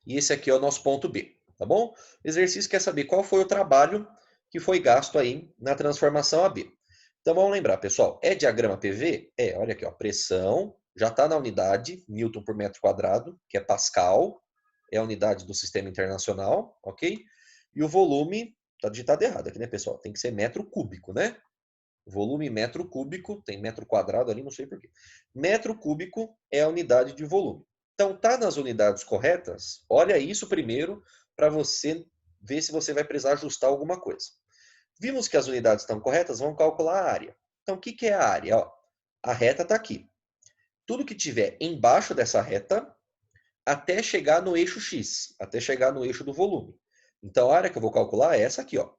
S1: e esse aqui é o nosso ponto B, tá bom? O exercício quer saber qual foi o trabalho que foi gasto aí na transformação AB. Então vamos lembrar, pessoal, é diagrama PV? É, olha aqui, ó, pressão, já está na unidade, Newton por metro quadrado, que é Pascal, é a unidade do sistema internacional, ok? E o volume, está digitado errado aqui, né, pessoal? Tem que ser metro cúbico, né? Volume metro cúbico, tem metro quadrado ali, não sei porquê. Metro cúbico é a unidade de volume. Então, tá nas unidades corretas? Olha isso primeiro para você ver se você vai precisar ajustar alguma coisa. Vimos que as unidades estão corretas, vamos calcular a área. Então, o que é a área? Ó, a reta está aqui. Tudo que tiver embaixo dessa reta, até chegar no eixo X, até chegar no eixo do volume. Então, a área que eu vou calcular é essa aqui, ó.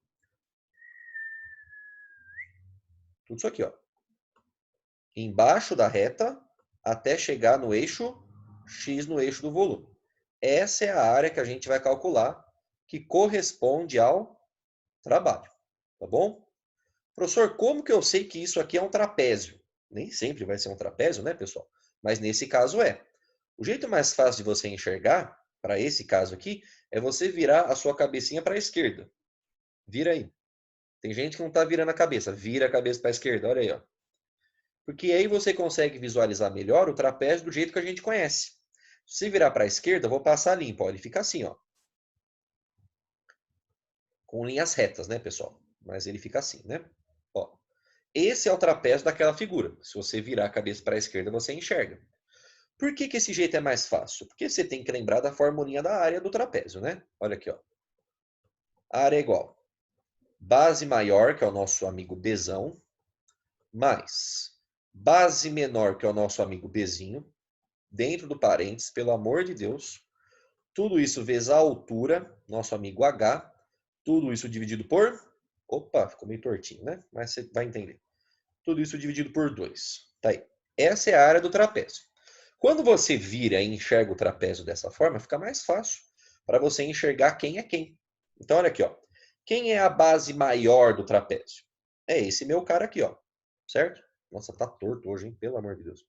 S1: Tudo isso aqui, ó. Embaixo da reta até chegar no eixo X, no eixo do volume. Essa é a área que a gente vai calcular, que corresponde ao trabalho. Tá bom? Professor, como que eu sei que isso aqui é um trapézio? Nem sempre vai ser um trapézio, né, pessoal? Mas nesse caso é. O jeito mais fácil de você enxergar, para esse caso aqui, é você virar a sua cabecinha para a esquerda. Vira aí. Tem gente que não está virando a cabeça. Vira a cabeça para a esquerda. Olha aí, ó. Porque aí você consegue visualizar melhor o trapézio do jeito que a gente conhece. Se virar para a esquerda, eu vou passar limpo. Ó, ele fica assim, ó. Com linhas retas, né, pessoal? Mas ele fica assim, né? Ó. Esse é o trapézio daquela figura. Se você virar a cabeça para a esquerda, você enxerga. Por que esse jeito é mais fácil? Porque você tem que lembrar da formulinha da área do trapézio, né? Olha aqui, ó. A área é igual. Base maior, que é o nosso amigo Bzão, mais base menor, que é o nosso amigo Bzinho, dentro do parênteses, pelo amor de Deus. Tudo isso vezes a altura, nosso amigo H. Tudo isso dividido por... Opa, ficou meio tortinho, né? Mas você vai entender. Tudo isso dividido por 2. Tá aí. Essa é a área do trapézio. Quando você vira e enxerga o trapézio dessa forma, fica mais fácil para você enxergar quem é quem. Então, olha aqui, ó. Quem é a base maior do trapézio? É esse meu cara aqui, ó. Certo? Nossa, tá torto hoje, hein? Pelo amor de Deus.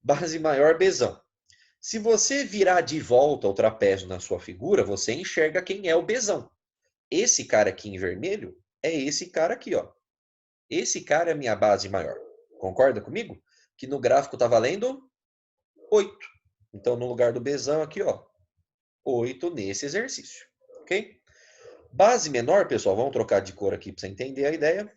S1: Base maior, Bzão. Se você virar de volta o trapézio na sua figura, você enxerga quem é o Bzão. Esse cara aqui em vermelho é esse cara aqui, ó. Esse cara é a minha base maior. Concorda comigo? Que no gráfico tá valendo 8. Então, no lugar do Bzão aqui, ó, 8 nesse exercício. Ok? Base menor, pessoal, vamos trocar de cor aqui para você entender a ideia.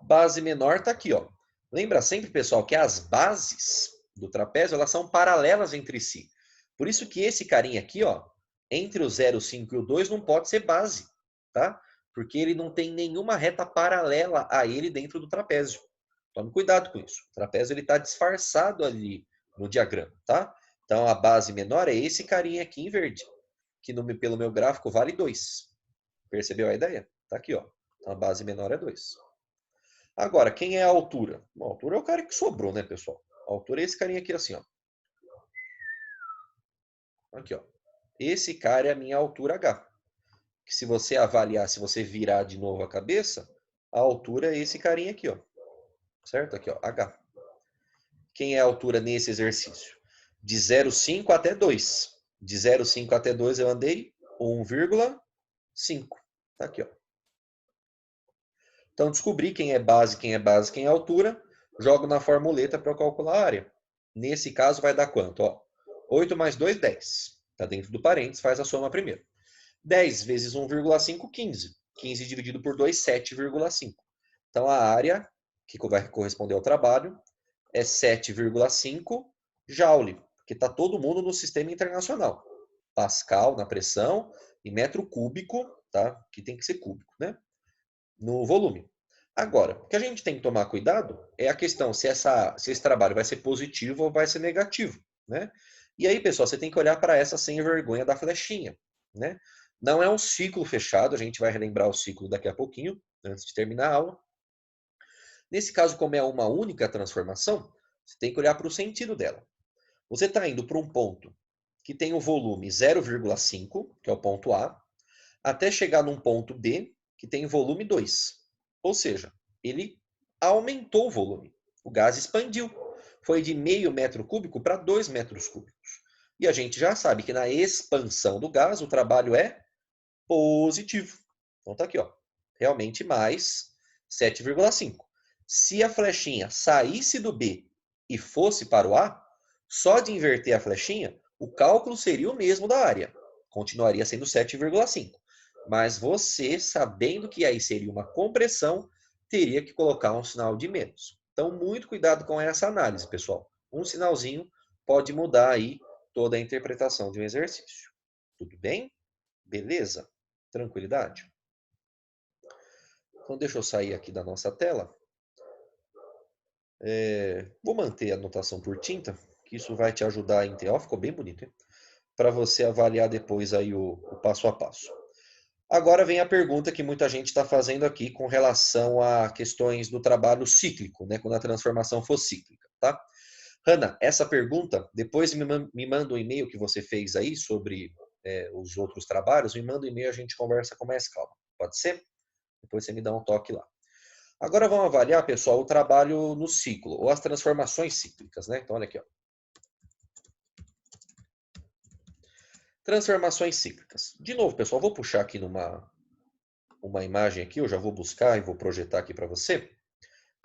S1: Base menor está aqui, ó. Lembra sempre, pessoal, que as bases do trapézio, elas são paralelas entre si. Por isso que esse carinha aqui, ó, entre o 0, 5 e o 2 não pode ser base, tá? Porque ele não tem nenhuma reta paralela a ele dentro do trapézio. Tome cuidado com isso. O trapézio ele está disfarçado ali no diagrama, tá? Então a base menor é esse carinha aqui em verde, que pelo meu gráfico vale 2. Percebeu a ideia? Tá aqui, ó. Então a base menor é 2. Agora, quem é a altura? Bom, a altura é o cara que sobrou, né, pessoal? A altura é esse carinha aqui assim, ó. Aqui, ó. Esse cara é a minha altura H. Que se você avaliar, se você virar de novo a cabeça, a altura é esse carinha aqui, ó. Certo? Aqui, ó, H. Quem é a altura nesse exercício? De 0,5 até 2. De 0,5 até 2 eu andei 1,5. Tá aqui, ó. Então, descobri quem é base, quem é base, quem é altura, jogo na formuleta para eu calcular a área. Nesse caso, vai dar quanto? Ó, 8 mais 2, 10. Está dentro do parênteses, faz a soma primeiro. 10 vezes 1,5, 15. 15 dividido por 2, 7,5. Então, a área, que vai corresponder ao trabalho, é 7,5 joule, porque está todo mundo no sistema internacional. Pascal na pressão e metro cúbico, tá? Que tem que ser cúbico, né? No volume. Agora, o que a gente tem que tomar cuidado é a questão se esse trabalho vai ser positivo ou vai ser negativo, né? E aí, pessoal, você tem que olhar para essa sem vergonha da flechinha, né? Não é um ciclo fechado, a gente vai relembrar o ciclo daqui a pouquinho, antes de terminar a aula. Nesse caso, como é uma única transformação, você tem que olhar para o sentido dela. Você está indo para um ponto que tem o volume 0,5, que é o ponto A, até chegar num ponto B, que tem volume 2. Ou seja, ele aumentou o volume. O gás expandiu. Foi de meio metro cúbico para 2 metros cúbicos. E a gente já sabe que na expansão do gás o trabalho é positivo. Então tá aqui, ó. Realmente mais 7,5. Se a flechinha saísse do B e fosse para o A, só de inverter a flechinha, o cálculo seria o mesmo da área. Continuaria sendo 7,5. Mas você, sabendo que aí seria uma compressão, teria que colocar um sinal de menos. Então, muito cuidado com essa análise, pessoal. Um sinalzinho pode mudar aí toda a interpretação de um exercício. Tudo bem? Beleza? Tranquilidade? Então, deixa eu sair aqui da nossa tela. Vou manter a anotação por tinta, que isso vai te ajudar a entender. Ó, ficou bem bonito, hein? Para você avaliar depois aí o passo a passo. Agora vem a pergunta que muita gente está fazendo aqui com relação a questões do trabalho cíclico, né? Quando a transformação for cíclica, tá? Hanna, essa pergunta, depois me manda um e-mail que você fez aí sobre os outros trabalhos, me manda um e-mail e a gente conversa com mais calma. Pode ser? Depois você me dá um toque lá. Agora vamos avaliar, pessoal, o trabalho no ciclo, ou as transformações cíclicas, né? Então, olha aqui, ó. Transformações cíclicas. De novo, pessoal, vou puxar aqui uma imagem aqui, eu já vou buscar e vou projetar aqui para você,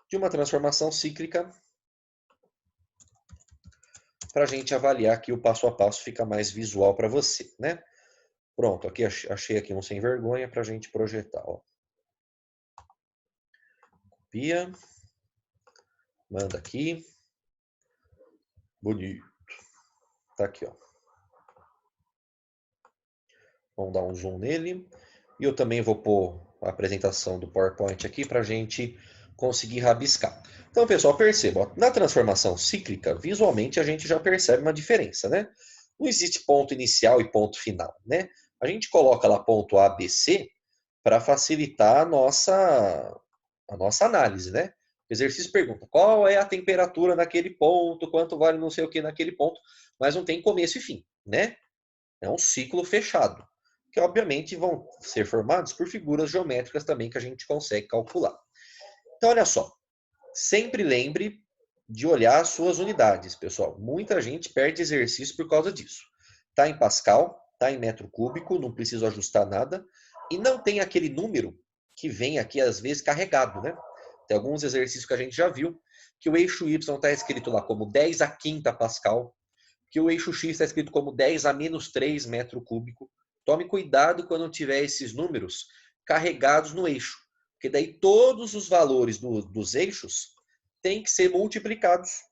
S1: de uma transformação cíclica, para a gente avaliar aqui o passo a passo, fica mais visual para você, né? Pronto, aqui achei aqui um sem vergonha para a gente projetar, ó. Copia, manda aqui, bonito, tá aqui, ó. Vamos dar um zoom nele. E eu também vou pôr a apresentação do PowerPoint aqui para a gente conseguir rabiscar. Então, pessoal, perceba, na transformação cíclica, visualmente a gente já percebe uma diferença, né? Não existe ponto inicial e ponto final, né? A gente coloca lá ponto A, B, C para facilitar a nossa análise, né? O exercício pergunta qual é a temperatura naquele ponto, quanto vale não sei o que naquele ponto, mas não tem começo e fim, né? É um ciclo fechado, que obviamente vão ser formados por figuras geométricas também que a gente consegue calcular. Então, olha só, sempre lembre de olhar as suas unidades, pessoal. Muita gente perde exercício por causa disso. Tá em Pascal, tá em metro cúbico, não preciso ajustar nada. E não tem aquele número que vem aqui, às vezes, carregado, né? Tem alguns exercícios que a gente já viu, que o eixo Y está escrito lá como 10 a quinta Pascal, que o eixo X está escrito como 10 a menos 3 metro cúbico. Tome cuidado quando tiver esses números carregados no eixo, porque daí todos os valores dos eixos têm que ser multiplicados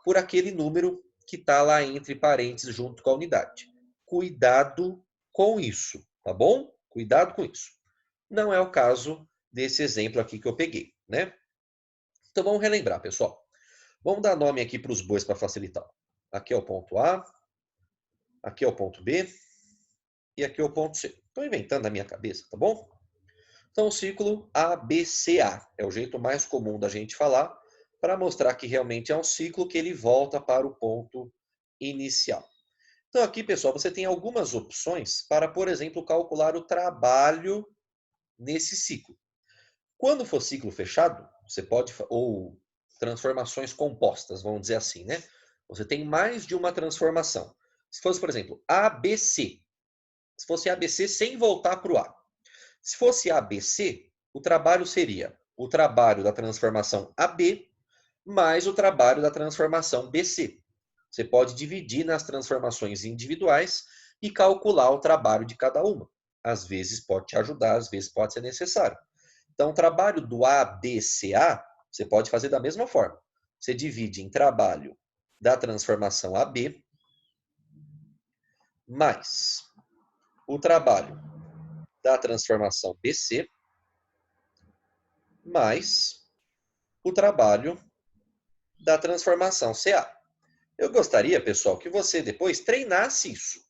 S1: por aquele número que está lá entre parênteses junto com a unidade. Cuidado com isso, tá bom? Cuidado com isso. Não é o caso desse exemplo aqui que eu peguei, né? Então vamos relembrar, pessoal. Vamos dar nome aqui para os bois para facilitar. Aqui é o ponto A, aqui é o ponto B e aqui é o ponto C. Estou inventando na minha cabeça, tá bom? Então, o ciclo ABCA é o jeito mais comum da gente falar para mostrar que realmente é um ciclo que ele volta para o ponto inicial. Então, aqui, pessoal, você tem algumas opções para, por exemplo, calcular o trabalho nesse ciclo. Quando for ciclo fechado, você pode, ou transformações compostas, vamos dizer assim, né? Você tem mais de uma transformação. Se fosse, por exemplo, ABC, se fosse ABC sem voltar para o A. Se fosse ABC, o trabalho seria o trabalho da transformação AB mais o trabalho da transformação BC. Você pode dividir nas transformações individuais e calcular o trabalho de cada uma. Às vezes pode te ajudar, às vezes pode ser necessário. Então, o trabalho do ABCA, você pode fazer da mesma forma. Você divide em trabalho da transformação AB mais o trabalho da transformação BC mais o trabalho da transformação CA. Eu gostaria, pessoal, que você depois treinasse isso.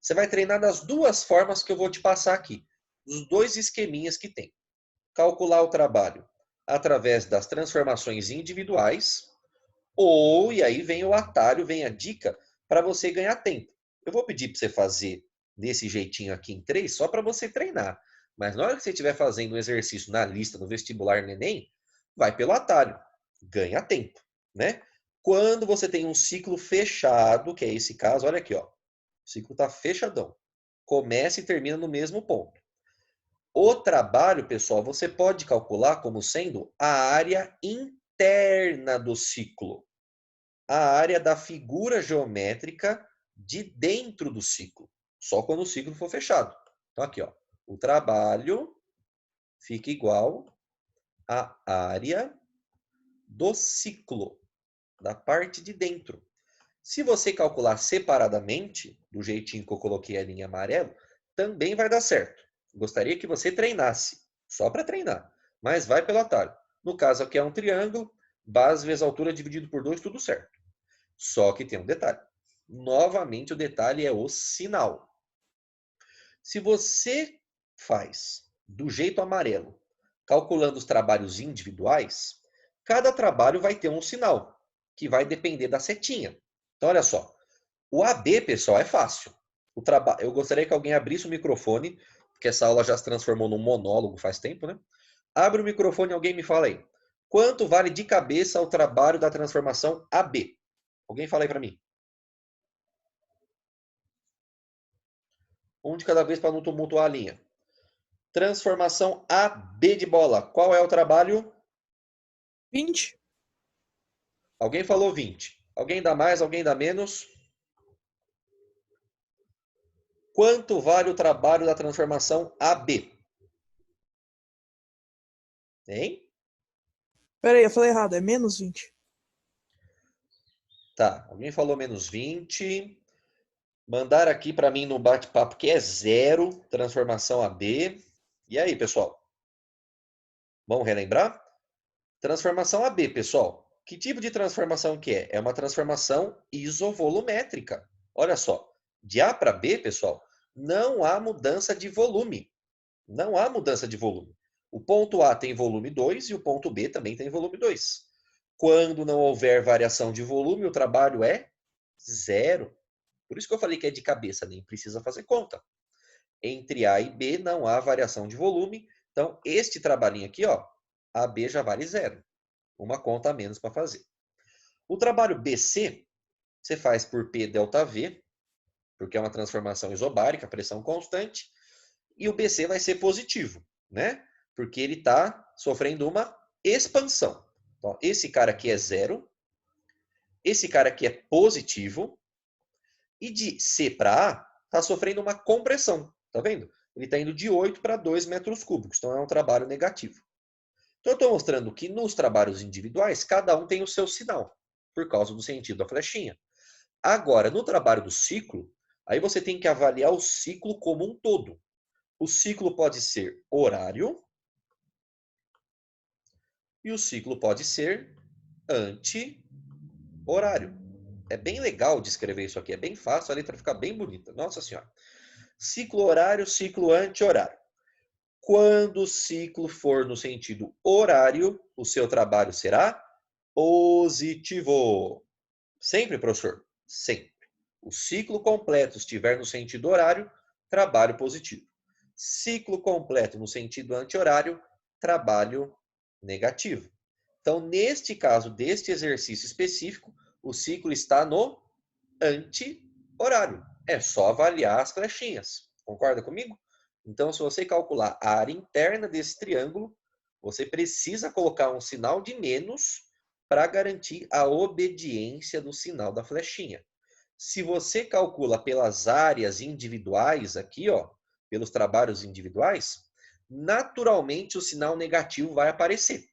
S1: Você vai treinar das duas formas que eu vou te passar aqui, dos dois esqueminhas que tem. Calcular o trabalho através das transformações individuais, ou, e aí vem o atalho, vem a dica para você ganhar tempo. Eu vou pedir para você fazer desse jeitinho aqui em 3, só para você treinar. Mas na hora que você estiver fazendo um exercício na lista, no vestibular no Enem, vai pelo atalho. Ganha tempo, né? Quando você tem um ciclo fechado, que é esse caso, olha aqui, ó. O ciclo está fechadão. Começa e termina no mesmo ponto. O trabalho, pessoal, você pode calcular como sendo a área interna do ciclo. A área da figura geométrica de dentro do ciclo. Só quando o ciclo for fechado. Então, aqui, ó. O trabalho fica igual à área do ciclo, da parte de dentro. Se você calcular separadamente, do jeitinho que eu coloquei a linha amarela, também vai dar certo. Gostaria que você treinasse, só para treinar, mas vai pelo atalho. No caso aqui é um triângulo, base vezes altura dividido por 2, tudo certo. Só que tem um detalhe. Novamente, o detalhe é o sinal. Se você faz do jeito amarelo, calculando os trabalhos individuais, cada trabalho vai ter um sinal, que vai depender da setinha. Então, olha só. O AB, pessoal, é fácil. Eu gostaria que alguém abrisse o microfone, porque essa aula já se transformou num monólogo faz tempo, né? Abre o microfone e alguém me fala aí. Quanto vale de cabeça o trabalho da transformação AB? Alguém fala aí para mim. Um de cada vez para não tumultuar a linha. Transformação AB de bola. Qual é o trabalho?
S2: 20.
S1: Alguém falou 20. Alguém dá mais, alguém dá menos? Quanto vale o trabalho da transformação AB? Hein?
S2: Peraí, eu falei errado, é menos 20.
S1: Tá, alguém falou menos 20. Mandar aqui para mim no bate-papo que é 0, transformação AB. E aí, pessoal? Vamos relembrar? Transformação AB, pessoal. Que tipo de transformação que é? É uma transformação isovolumétrica. Olha só, de A para B, pessoal, não há mudança de volume. Não há mudança de volume. O ponto A tem volume 2 e o ponto B também tem volume 2. Quando não houver variação de volume, o trabalho é 0. Por isso que eu falei que é de cabeça, nem precisa fazer conta. Entre A e B não há variação de volume. Então, este trabalhinho aqui, ó, AB já vale 0. Uma conta a menos para fazer. O trabalho BC, você faz por P delta V, porque é uma transformação isobárica, pressão constante, e o BC vai ser positivo, né? Porque ele está sofrendo uma expansão. Então, esse cara aqui é zero, esse cara aqui é positivo, e de C para A está sofrendo uma compressão, tá vendo? Ele está indo de 8 para 2 metros cúbicos, então é um trabalho negativo. Então eu estou mostrando que nos trabalhos individuais, cada um tem o seu sinal, por causa do sentido da flechinha. Agora, no trabalho do ciclo, aí você tem que avaliar o ciclo como um todo. O ciclo pode ser horário e o ciclo pode ser anti-horário. É bem legal de escrever isso aqui, é bem fácil, a letra fica bem bonita. Nossa Senhora. Ciclo horário, ciclo anti-horário. Quando o ciclo for no sentido horário, o seu trabalho será positivo. Sempre, professor? Sempre. O ciclo completo estiver no sentido horário, trabalho positivo. Ciclo completo no sentido anti-horário, trabalho negativo. Então, neste caso deste exercício específico, o ciclo está no anti-horário. É só avaliar as flechinhas. Concorda comigo? Então, se você calcular a área interna desse triângulo, você precisa colocar um sinal de menos para garantir a obediência do sinal da flechinha. Se você calcula pelas áreas individuais aqui, ó, pelos trabalhos individuais, naturalmente o sinal negativo vai aparecer.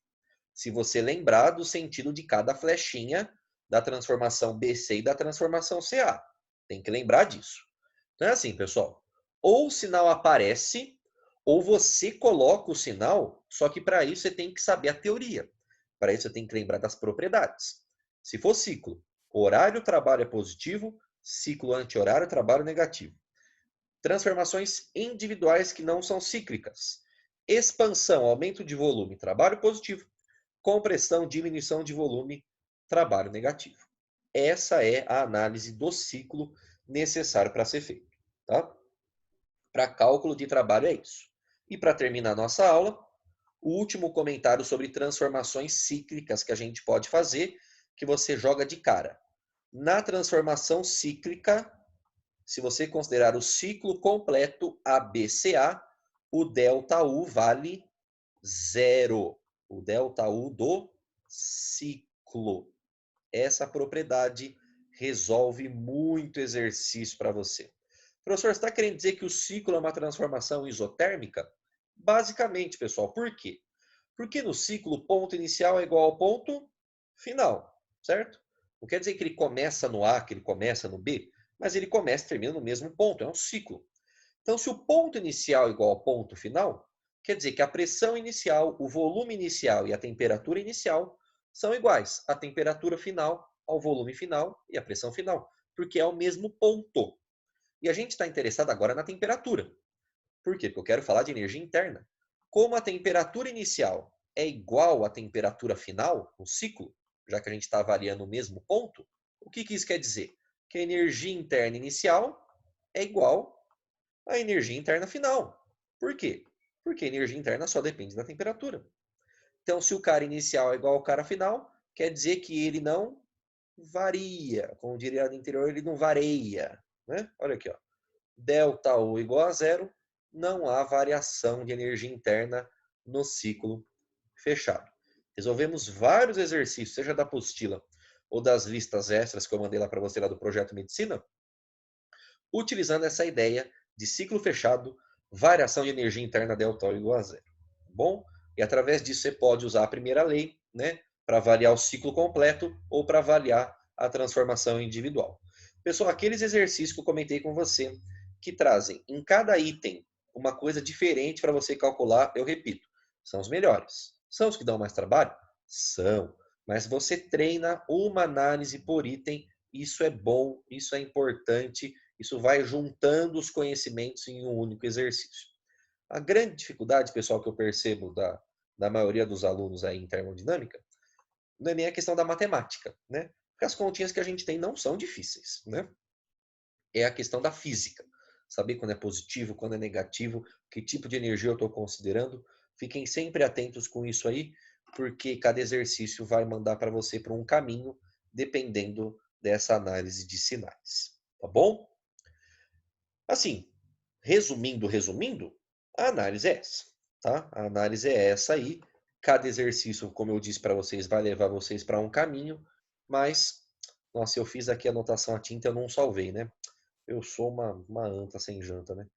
S1: Se você lembrar do sentido de cada flechinha da transformação BC e da transformação CA. Tem que lembrar disso. Então é assim, pessoal. Ou o sinal aparece, ou você coloca o sinal, só que para isso você tem que saber a teoria. Para isso você tem que lembrar das propriedades. Se for ciclo, horário, trabalho é positivo, ciclo anti-horário, trabalho negativo. Transformações individuais que não são cíclicas. Expansão, aumento de volume, trabalho positivo. Compressão, diminuição de volume, trabalho negativo. Essa é a análise do ciclo necessário para ser feito. Tá? Para cálculo de trabalho é isso. E para terminar nossa aula, o último comentário sobre transformações cíclicas que a gente pode fazer, que você joga de cara. Na transformação cíclica, se você considerar o ciclo completo ABCA, o ΔU vale zero. O ΔU do ciclo. Essa propriedade resolve muito exercício para você. Professor, você está querendo dizer que o ciclo é uma transformação isotérmica? Basicamente, pessoal. Por quê? Porque no ciclo, o ponto inicial é igual ao ponto final, certo? Não quer dizer que ele começa no A, que ele começa no B, mas ele começa e termina no mesmo ponto, é um ciclo. Então, se o ponto inicial é igual ao ponto final, quer dizer que a pressão inicial, o volume inicial e a temperatura inicial são iguais. A temperatura final ao volume final e a pressão final, porque é o mesmo ponto. E a gente está interessado agora na temperatura. Por quê? Porque eu quero falar de energia interna. Como a temperatura inicial é igual à temperatura final no ciclo, já que a gente está avaliando o mesmo ponto, o que isso quer dizer? Que a energia interna inicial é igual à energia interna final. Por quê? Porque a energia interna só depende da temperatura. Então, se o cara inicial é igual ao cara final, quer dizer que ele não varia. Como diria no interior, ele não vareia. Né? Olha aqui, ó. ΔU igual a zero, não há variação de energia interna no ciclo fechado. Resolvemos vários exercícios, seja da apostila ou das listas extras que eu mandei lá para você lá do Projeto Medicina, utilizando essa ideia de ciclo fechado, variação de energia interna ΔU igual a zero. Bom? E através disso você pode usar a primeira lei, né, para avaliar o ciclo completo ou para avaliar a transformação individual. Pessoal, aqueles exercícios que eu comentei com você, que trazem em cada item uma coisa diferente para você calcular, eu repito, são os melhores. São os que dão mais trabalho? São. Mas você treina uma análise por item, isso é bom, isso é importante, isso vai juntando os conhecimentos em um único exercício. A grande dificuldade, pessoal, que eu percebo da maioria dos alunos aí em termodinâmica, não é nem a questão da matemática, né? Porque as continhas que a gente tem não são difíceis, né? É a questão da física. Saber quando é positivo, quando é negativo, que tipo de energia eu estou considerando. Fiquem sempre atentos com isso aí, porque cada exercício vai mandar para você para um caminho dependendo dessa análise de sinais, tá bom? Assim, resumindo, a análise é essa, tá? A análise é essa aí. Cada exercício, como eu disse para vocês, vai levar vocês para um caminho, mas, nossa, eu fiz aqui a anotação a tinta, eu não salvei, né? Eu sou uma anta sem janta, né?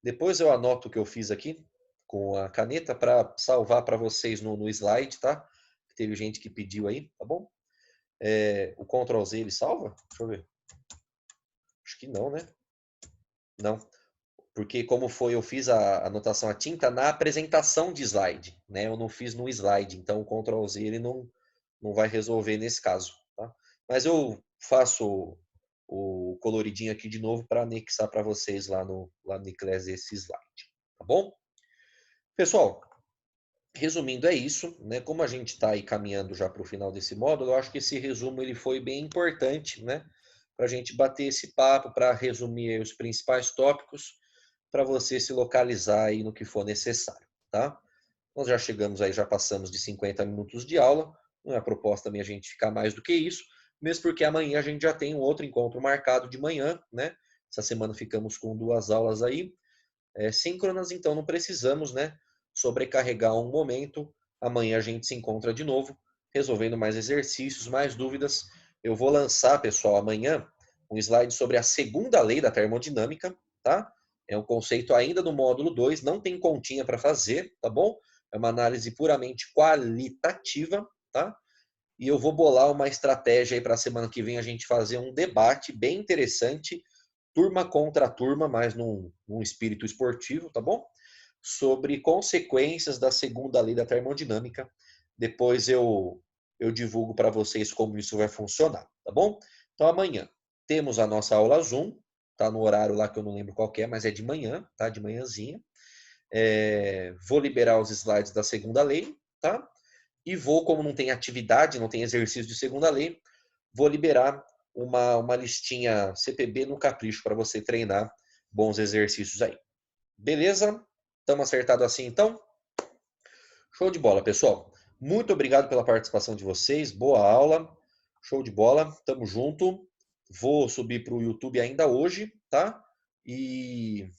S1: Depois eu anoto o que eu fiz aqui com a caneta para salvar para vocês no slide, tá? Teve gente que pediu aí, tá bom? O Ctrl Z ele salva? Deixa eu ver. Acho que não, né? Não. Porque como foi, eu fiz a anotação a tinta na apresentação de slide, né? Eu não fiz no slide, então o Ctrl Z ele não vai resolver nesse caso, tá? Mas eu faço o coloridinho aqui de novo para anexar para vocês lá no Niclés esse slide, tá bom? Pessoal, resumindo é isso, né? Como a gente está aí caminhando já para o final desse módulo, eu acho que esse resumo ele foi bem importante, né? Para a gente bater esse papo, para resumir os principais tópicos, para você se localizar aí no que for necessário, tá? Nós já chegamos aí, já passamos de 50 minutos de aula, não é a proposta também a gente ficar mais do que isso, mesmo porque amanhã a gente já tem um outro encontro marcado de manhã, né? Essa semana ficamos com 2 aulas aí, síncronas, então não precisamos, né, sobrecarregar um momento. Amanhã a gente se encontra de novo, resolvendo mais exercícios, mais dúvidas. Eu vou lançar, pessoal, amanhã um slide sobre a segunda lei da termodinâmica, tá? É um conceito ainda do módulo 2, não tem continha para fazer, tá bom? É uma análise puramente qualitativa, tá? E eu vou bolar uma estratégia aí para a semana que vem a gente fazer um debate bem interessante, turma contra turma, mas num espírito esportivo, tá bom? Sobre consequências da segunda lei da termodinâmica. Depois eu divulgo para vocês como isso vai funcionar, tá bom? Então amanhã temos a nossa aula Zoom, tá no horário lá que eu não lembro qual é, mas é de manhã, tá? De manhãzinha. Vou liberar os slides da segunda lei, tá? E vou, como não tem atividade, não tem exercício de segunda lei, vou liberar uma listinha CPB no capricho para você treinar bons exercícios aí. Beleza? Estamos acertados assim então? Show de bola, pessoal. Muito obrigado pela participação de vocês. Boa aula. Show de bola. Tamo junto. Vou subir para o YouTube ainda hoje, tá? E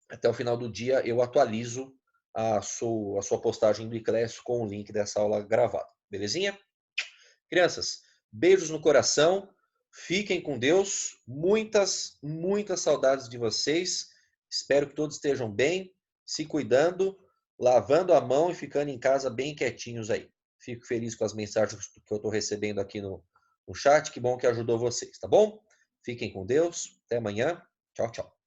S1: até o final do dia eu atualizo a sua postagem do Iclass com o link dessa aula gravada. Belezinha? Crianças, beijos no coração. Fiquem com Deus. Muitas, muitas saudades de vocês. Espero que todos estejam bem, se cuidando, lavando a mão e ficando em casa bem quietinhos aí. Fico feliz com as mensagens que eu estou recebendo aqui no chat. Que bom que ajudou vocês, tá bom? Fiquem com Deus. Até amanhã. Tchau, tchau.